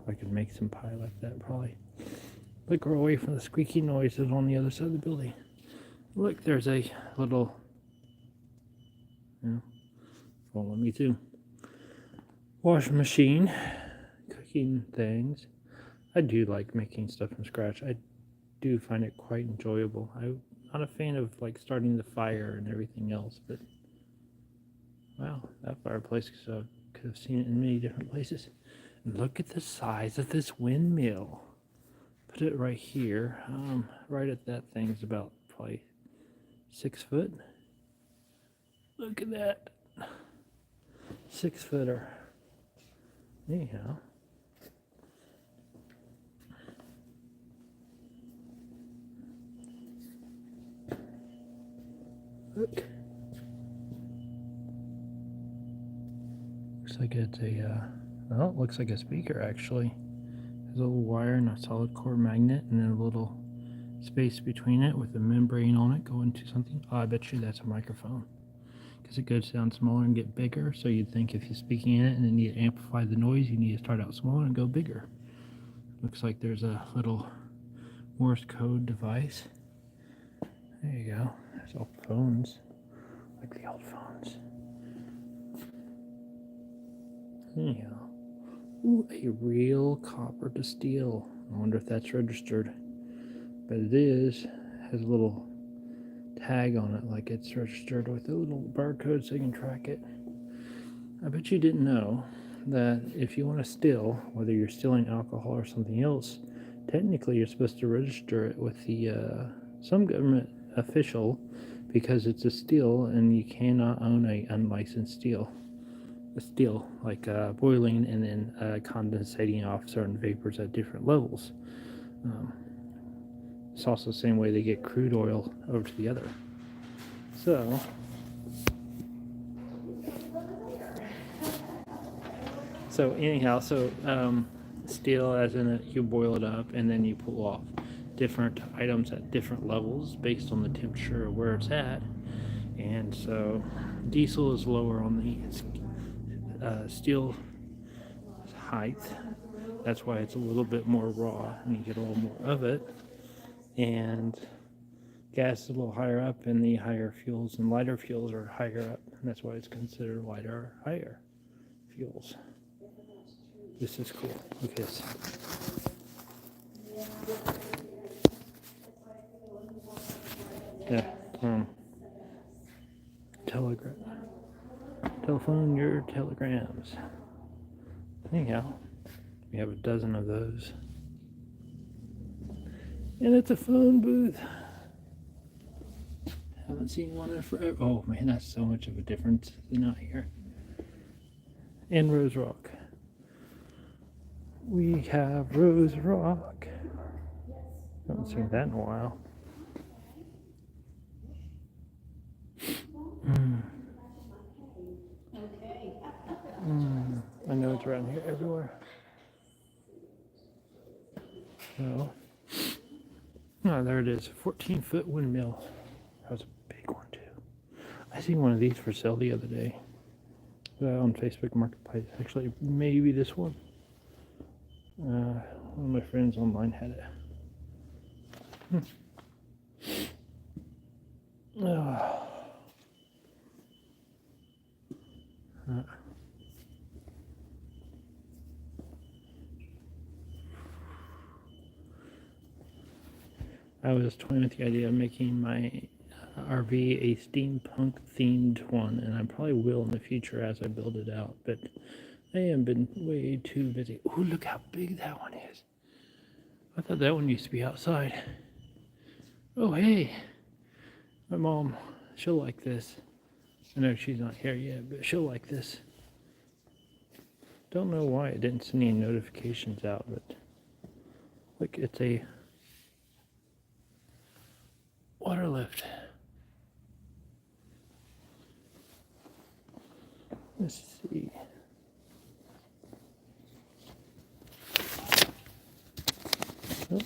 I could make some pie like that, probably. Look, we're away from the squeaky noises on the other side of the building. Look, there's a little, follow me too. Washing machine, cooking things. I do like making stuff from scratch. I do find it quite enjoyable. I'm not a fan of like starting the fire and everything else, but wow, that fireplace, so I could have seen it in many different places. And look at the size of this windmill. Put it right here, right at that thing. It's about probably 6 foot. Look at that, 6 footer. Anyhow, look. Looks like it's a, well, it looks like a speaker actually. There's a little wire and a solid core magnet, and then a little space between it with a membrane on it going to something. Oh, I bet you that's a microphone, because it goes down smaller and get bigger. So you'd think if you're speaking in it and then you amplify the noise, you need to start out smaller and go bigger. Looks like there's a little Morse code device. There you go. There's old phones, like the old phones. Anyhow, ooh, a real copper to steel. I wonder if that's registered, but it is. Has a little tag on it, like it's registered with a little barcode so you can track it. I bet you didn't know that if you want to steal, whether you're stealing alcohol or something else, technically you're supposed to register it with the some government official, because it's a steal and you cannot own a unlicensed steal. A steal, like boiling and then condensating off certain vapors at different levels. It's also the same way they get crude oil over to the other. So, anyhow, steel as in it, you boil it up and then you pull off different items at different levels based on the temperature of where it's at. And so diesel is lower on the steel height. That's why it's a little bit more raw and you get a little more of it. And gas is a little higher up, and the higher fuels and lighter fuels are higher up, and that's why it's considered lighter or higher fuels. This is cool. Look at this. Yeah. Telephone your telegrams. Anyhow, we have a dozen of those. And it's a phone booth. Haven't seen one in forever. Oh man, that's so much of a difference than out here. And Rose Rock. We have Rose Rock. Haven't seen that in a while. I know it's around here everywhere. So, oh, there it is. 14-foot windmill. That was a big one too. I seen one of these for sale the other day on Facebook Marketplace. Actually, maybe this one. One of my friends online had it. I was toying with the idea of making my RV a steampunk themed one, and I probably will in the future as I build it out, but I have been way too busy. Oh, look how big that one is. I thought that one used to be outside. Oh, hey. My mom, she'll like this. I know she's not here yet, but she'll like this. Don't know why it didn't send any notifications out, but look, it's a water lift. Let's see. Oh.